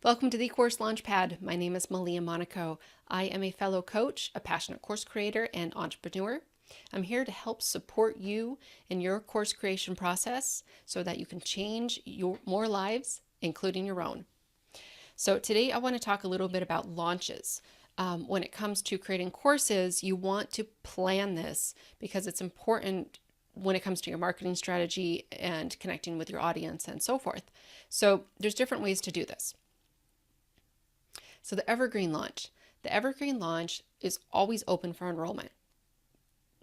Welcome to the Course Launchpad. My name is Malia Monaco. I am a fellow coach, a passionate course creator, and entrepreneur. I'm here to help support you in your course creation process so that you can change more lives, including your own. So today I want to talk a little bit about launches. When it comes to creating courses, you want to plan this because it's important when it comes to your marketing strategy and connecting with your audience and so forth. So there's different ways to do this. So the Evergreen Launch. The Evergreen Launch is always open for enrollment.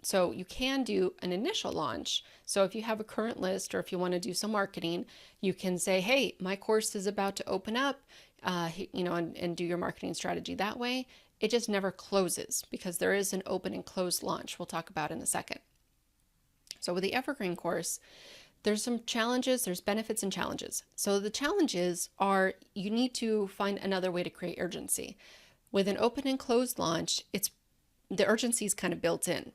So you can do an initial launch. So if you have a current list or if you want to do some marketing, you can say, hey, my course is about to open up, and do your marketing strategy that way. It just never closes because there is an open and closed launch we'll talk about in a second. So with the Evergreen course, there's some challenges, there's benefits and challenges. So the challenges are you need to find another way to create urgency. With an open and closed launch, the urgency is kind of built in.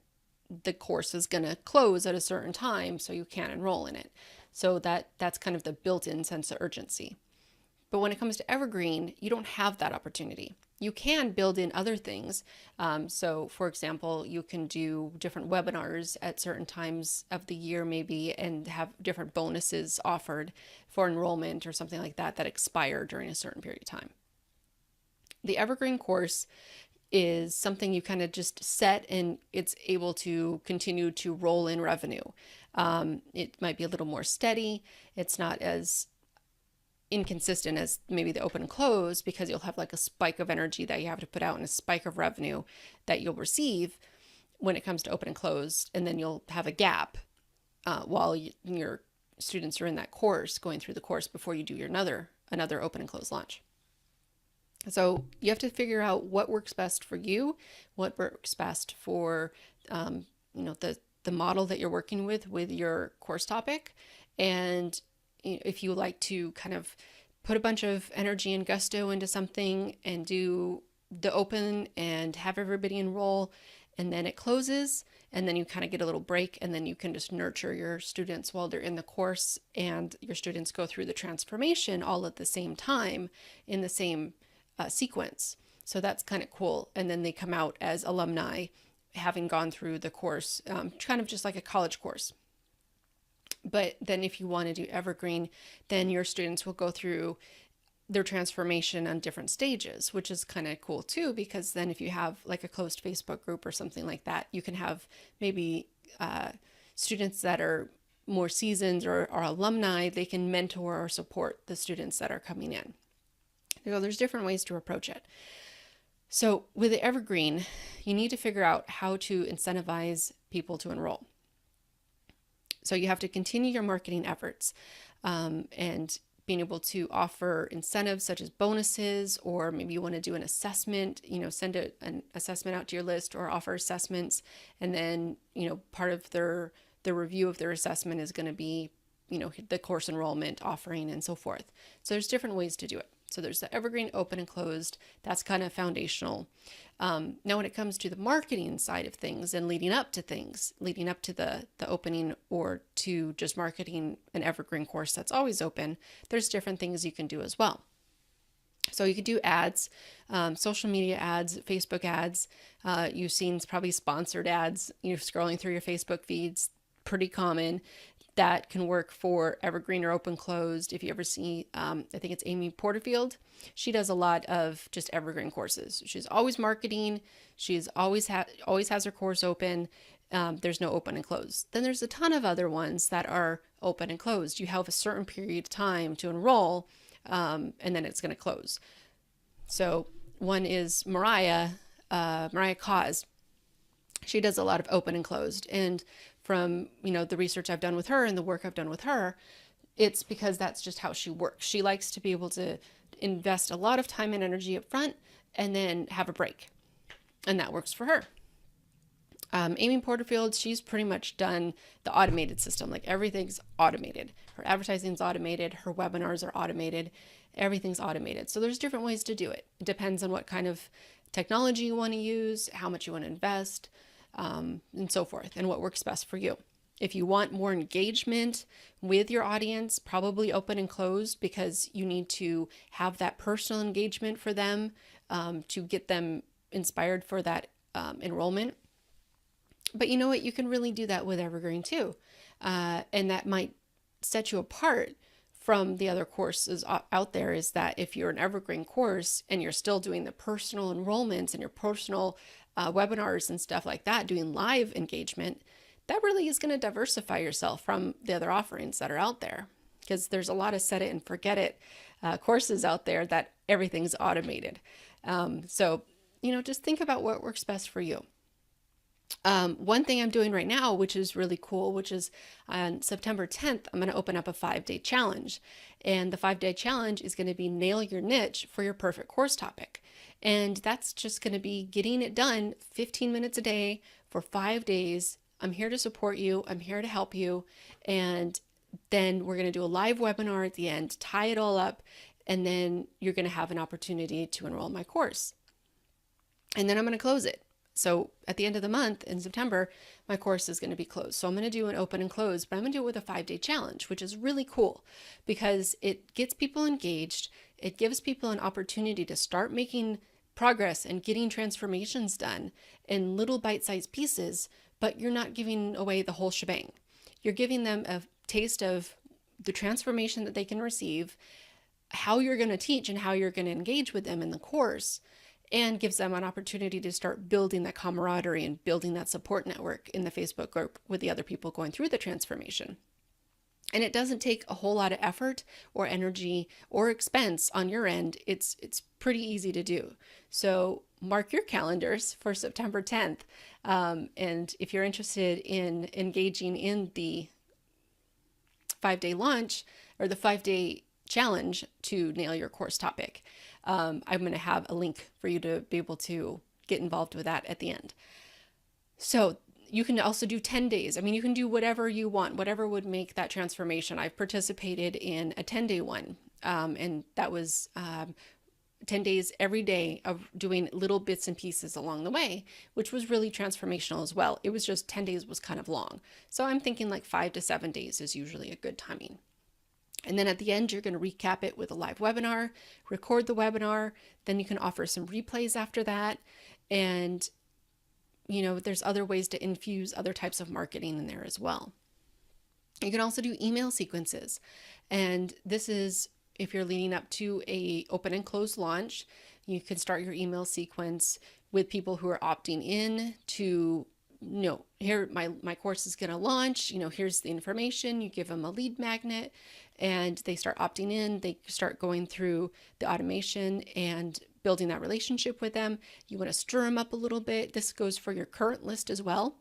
The course is going to close at a certain time, so you can't enroll in it. So that's kind of the built-in sense of urgency. But when it comes to Evergreen, you don't have that opportunity. You can build in other things. So for example, you can do different webinars at certain times of the year maybe and have different bonuses offered for enrollment or something like that that expire during a certain period of time. The Evergreen course is something you kind of just set and it's able to continue to roll in revenue. It might be a little more steady. It's not as inconsistent as maybe the open and close because you'll have like a spike of energy that you have to put out and a spike of revenue that you'll receive when it comes to open and closed, and then you'll have a gap while your students are in that course going through the course before you do your another open and close launch. So you have to figure out what works best for you, what works best for the model that you're working with your course topic, and if you like to kind of put a bunch of energy and gusto into something and do the open and have everybody enroll and then it closes and then you kind of get a little break and then you can just nurture your students while they're in the course and your students go through the transformation all at the same time in the same sequence. So that's kind of cool. And then they come out as alumni having gone through the course, kind of just like a college course. But then if you want to do Evergreen, then your students will go through their transformation on different stages, which is kind of cool too, because then if you have like a closed Facebook group or something like that, you can have maybe students that are more seasoned or are alumni, they can mentor or support the students that are coming in. So there's different ways to approach it. So with the Evergreen, you need to figure out how to incentivize people to enroll. So you have to continue your marketing efforts and being able to offer incentives such as bonuses, or maybe you want to do an assessment, send an assessment out to your list or offer assessments. And then, part of the review of their assessment is going to be, the course enrollment offering and so forth. So there's different ways to do it. So there's the Evergreen, open and closed. That's kind of foundational. Now, when it comes to the marketing side of things and leading up to the opening or to just marketing an Evergreen course that's always open, there's different things you can do as well. So you could do ads, social media ads, Facebook ads. You've seen probably sponsored ads, scrolling through your Facebook feeds, pretty common. That can work for Evergreen or open closed. If you ever see, I think it's Mariah Porterfield, she does a lot of just Evergreen courses. She's always marketing. She's always has her course open. There's no open and closed. Then there's a ton of other ones that are open and closed. You have a certain period of time to enroll, and then it's going to close. So one is Mariah Cause. She does a lot of open and closed, and from the research I've done with her and the work I've done with her, it's because that's just how she works. She likes to be able to invest a lot of time and energy up front and then have a break, and that works for her. Mariah Porterfield, she's pretty much done the automated system. Like everything's automated. Her advertising's automated. Her webinars are automated. Everything's automated. So there's different ways to do it. It depends on what kind of technology you want to use, how much you want to invest, and so forth, and what works best for you. If you want more engagement with your audience, probably open and closed, because you need to have that personal engagement for them to get them inspired for that enrollment. But you know what? You can really do that with Evergreen too. And that might set you apart from the other courses out there, is that if you're an Evergreen course and you're still doing the personal enrollments and your personal webinars and stuff like that, doing live engagement, that really is going to diversify yourself from the other offerings that are out there, because there's a lot of set it and forget it courses out there that everything's automated. So, just think about what works best for you. One thing I'm doing right now, which is really cool, which is on September 10th, I'm going to open up a 5-day challenge. And the 5-day challenge is going to be nail your niche for your perfect course topic. And that's just going to be getting it done 15 minutes a day for 5 days. I'm here to support you. I'm here to help you. And then we're going to do a live webinar at the end, tie it all up, and then you're going to have an opportunity to enroll in my course. And then I'm going to close it. So at the end of the month in September, my course is going to be closed. So I'm going to do an open and close, but I'm going to do it with a 5-day challenge, which is really cool because it gets people engaged. It gives people an opportunity to start making progress and getting transformations done in little bite-sized pieces, but you're not giving away the whole shebang. You're giving them a taste of the transformation that they can receive, how you're going to teach and how you're going to engage with them in the course, and gives them an opportunity to start building that camaraderie and building that support network in the Facebook group with the other people going through the transformation. And it doesn't take a whole lot of effort or energy or expense on your end. It's pretty easy to do. So mark your calendars for September 10th. And if you're interested in engaging in the 5-day launch or the 5-day challenge to nail your course topic, I'm going to have a link for you to be able to get involved with that at the end. So you can also do 10 days. I mean, you can do whatever you want, whatever would make that transformation. I've participated in a 10-day one, and that was 10 days every day of doing little bits and pieces along the way, which was really transformational as well. It was just 10 days was kind of long. So I'm thinking like 5 to 7 days is usually a good timing. And then at the end, you're going to recap it with a live webinar, record the webinar, then you can offer some replays after that. And, there's other ways to infuse other types of marketing in there as well. You can also do email sequences. And this is, if you're leading up to a open and closed launch, you can start your email sequence with people who are opting in to, here my course is going to launch, here's the information. You give them a lead magnet and they start opting in. They start going through the automation and building that relationship with them. You want to stir them up a little bit. This goes for your current list as well.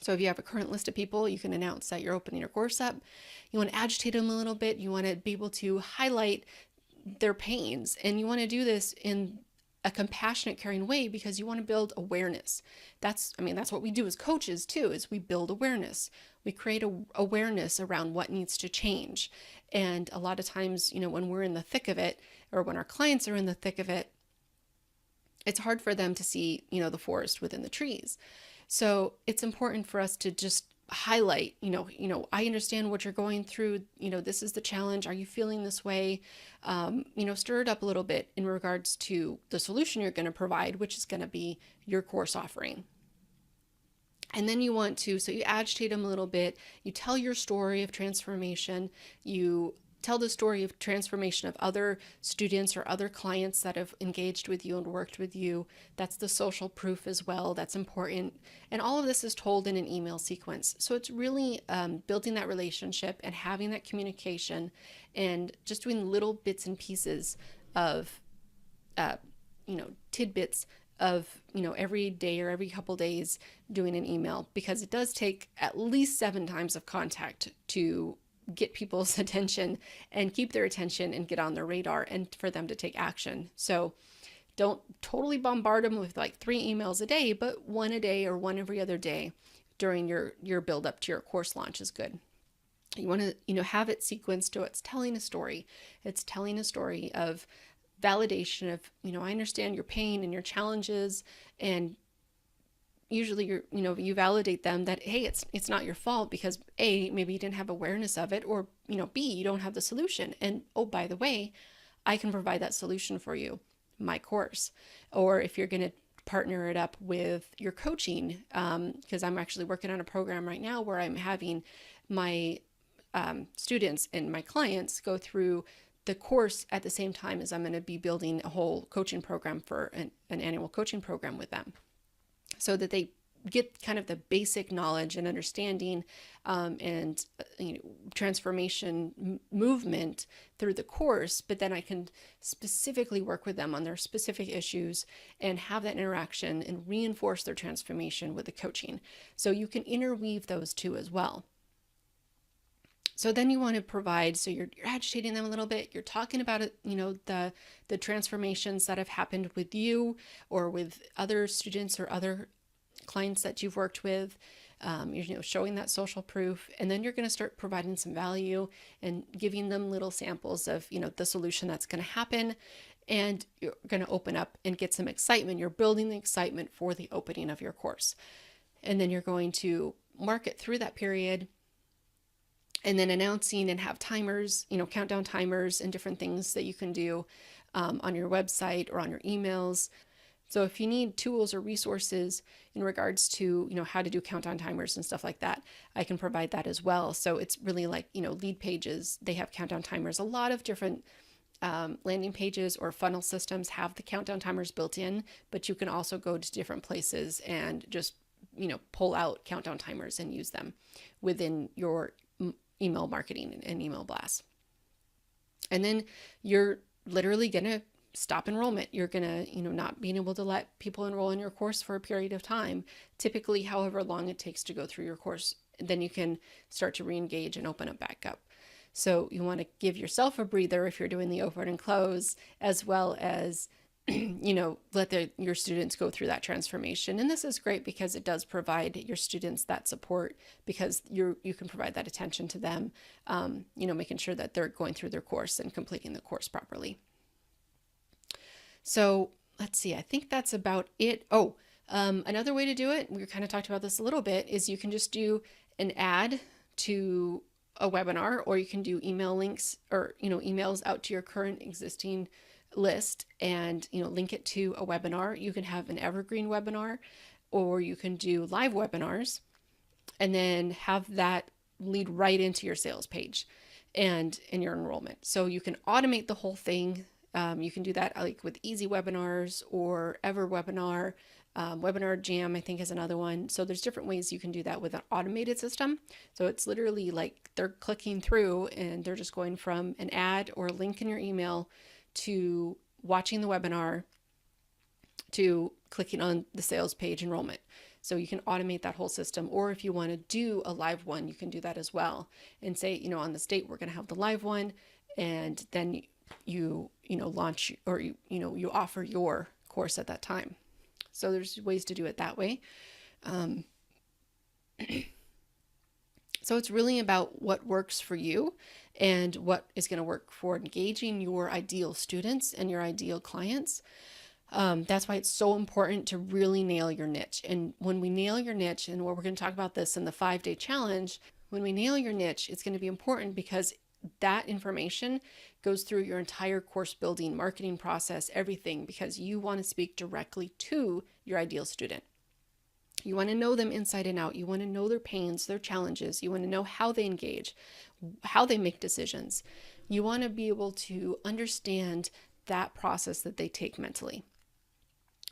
So if you have a current list of people, you can announce that you're opening your course up. You want to agitate them a little bit. You want to be able to highlight their pains, and you want to do this in a compassionate, caring way because you want to build awareness. That's what we do as coaches too, is we build awareness. We create awareness around what needs to change. And a lot of times, when we're in the thick of it, or when our clients are in the thick of it, it's hard for them to see, the forest within the trees. So it's important for us to just highlight, I understand what you're going through. This is the challenge. Are you feeling this way? Stir it up a little bit in regards to the solution you're going to provide, which is going to be your course offering. And then you agitate them a little bit. You tell your story of transformation. You tell the story of transformation of other students or other clients that have engaged with you and worked with you. That's the social proof as well. That's important. And all of this is told in an email sequence. So it's really building that relationship and having that communication and just doing little bits and pieces of, tidbits of, every day or every couple days doing an email, because it does take at least 7 times of contact to get people's attention and keep their attention and get on their radar and for them to take action. So don't totally bombard them with like 3 emails a day, but 1 a day or 1 every other day during your build up to your course launch is good. You want to, have it sequenced so it's telling a story. It's telling a story of validation of, I understand your pain and your challenges, and usually you validate them that, hey, it's not your fault because A, maybe you didn't have awareness of it, or B, you don't have the solution. And oh, by the way, I can provide that solution for you, my course. Or if you're going to partner it up with your coaching, because I'm actually working on a program right now where I'm having my students and my clients go through the course at the same time as I'm going to be building a whole coaching program for an annual coaching program with them, so that they get kind of the basic knowledge and understanding and transformation movement through the course. But then I can specifically work with them on their specific issues and have that interaction and reinforce their transformation with the coaching. So you can interweave those two as well. So then you want to provide, so you're agitating them a little bit. You're talking about it, the transformations that have happened with you or with other students or other clients that you've worked with. You're showing that social proof, and then you're going to start providing some value and giving them little samples of the solution that's going to happen, and you're going to open up and get some excitement. You're building the excitement for the opening of your course, and then you're going to market through that period. And then announcing and have timers, countdown timers and different things that you can do on your website or on your emails. So if you need tools or resources in regards to, how to do countdown timers and stuff like that, I can provide that as well. So it's really like, lead pages, they have countdown timers. A lot of different landing pages or funnel systems have the countdown timers built in, but you can also go to different places and just, pull out countdown timers and use them within your email marketing and email blasts. And then you're literally going to stop enrollment. You're going to, not being able to let people enroll in your course for a period of time, typically however long it takes to go through your course. Then you can start to re-engage and open it back up. So you want to give yourself a breather if you're doing the open and close, as well as let your students go through that transformation. And this is great because it does provide your students that support, because you can provide that attention to them, making sure that they're going through their course and completing the course properly. So let's see, I think that's about it. Another way to do it, we kind of talked about this a little bit, is you can just do an ad to a webinar, or you can do email links or, emails out to your current existing list and link it to a webinar. You can have an evergreen webinar, or you can do live webinars and then have that lead right into your sales page and in your enrollment. So you can automate the whole thing. You can do that like with easy webinars or EverWebinar. Webinar Jam, I think, is another one. So there's different ways you can do that with an automated system. So it's literally like they're clicking through and they're just going from an ad or a link in your email to watching the webinar to clicking on the sales page enrollment. So you can automate that whole system. Or if you want to do a live one, you can do that as well and say, on this date, we're going to have the live one. And then you launch, or you offer your course at that time. So there's ways to do it that way. So it's really about what works for you and what is going to work for engaging your ideal students and your ideal clients. That's why it's so important to really nail your niche. And when we nail your niche, and we're going to talk about this in the 5-day challenge, when we nail your niche, it's going to be important because that information goes through your entire course building, marketing process, everything, because you want to speak directly to your ideal student. You want to know them inside and out. You want to know their pains, their challenges. You want to know how they engage, how they make decisions. You want to be able to understand that process that they take mentally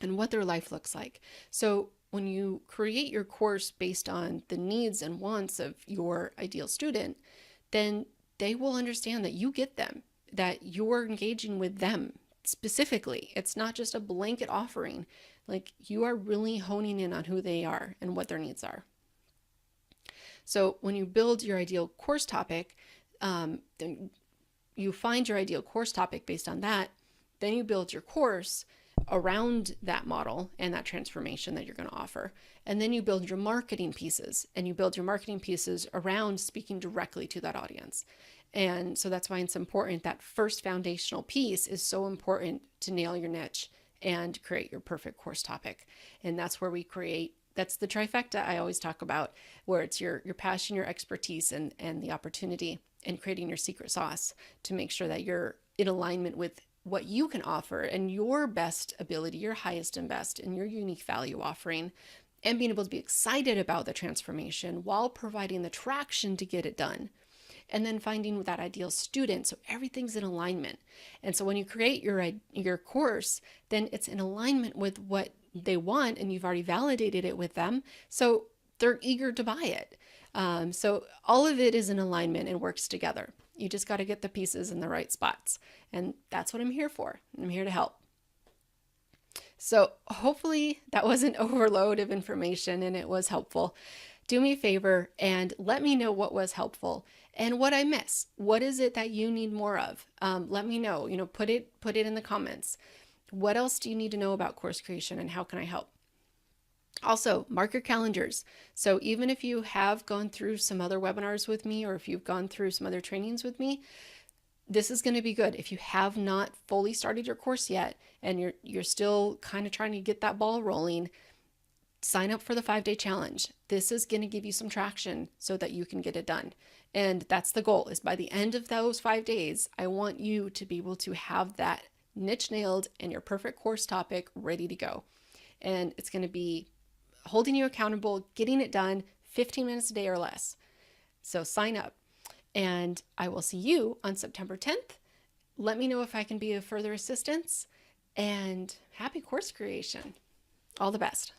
and what their life looks like. So when you create your course based on the needs and wants of your ideal student, then they will understand that you get them, that you're engaging with them specifically. It's not just a blanket offering. Like, you are really honing in on who they are and what their needs are. So when you build your ideal course topic, then you find your ideal course topic based on that. Then you build your course around that model and that transformation that you're going to offer. And then you build your marketing pieces, and you build your marketing pieces around speaking directly to that audience. And so that's why it's important. That first foundational piece is so important to nail your niche and create your perfect course topic. And that's where we create That's the trifecta I always talk about, where it's your passion, your expertise, and the opportunity, and creating your secret sauce to make sure that you're in alignment with what you can offer and your best ability, your highest and best, and your unique value offering, and being able to be excited about the transformation while providing the traction to get it done. And then finding that ideal student, so everything's in alignment. And so when you create your course, then it's in alignment with what they want, and you've already validated it with them, so they're eager to buy it. So all of it is in alignment and works together. You just got to get the pieces in the right spots, and that's what I'm here for. I'm here to help. So hopefully that wasn't overload of information and it was helpful. Do me a favor and let me know what was helpful and what I miss. What is it that you need more of? Let me know. Put it in the comments. What else do you need to know about course creation, and how can I help? Also, mark your calendars. So even if you have gone through some other webinars with me, or if you've gone through some other trainings with me, this is going to be good. If you have not fully started your course yet and you're still kind of trying to get that ball rolling, sign up for the 5-day challenge. This is going to give you some traction so that you can get it done. And that's the goal, is by the end of those 5 days, I want you to be able to have that niche nailed and your perfect course topic ready to go. And it's going to be holding you accountable, getting it done 15 minutes a day or less. So sign up. And I will see you on September 10th. Let me know if I can be of further assistance, and happy course creation. All the best.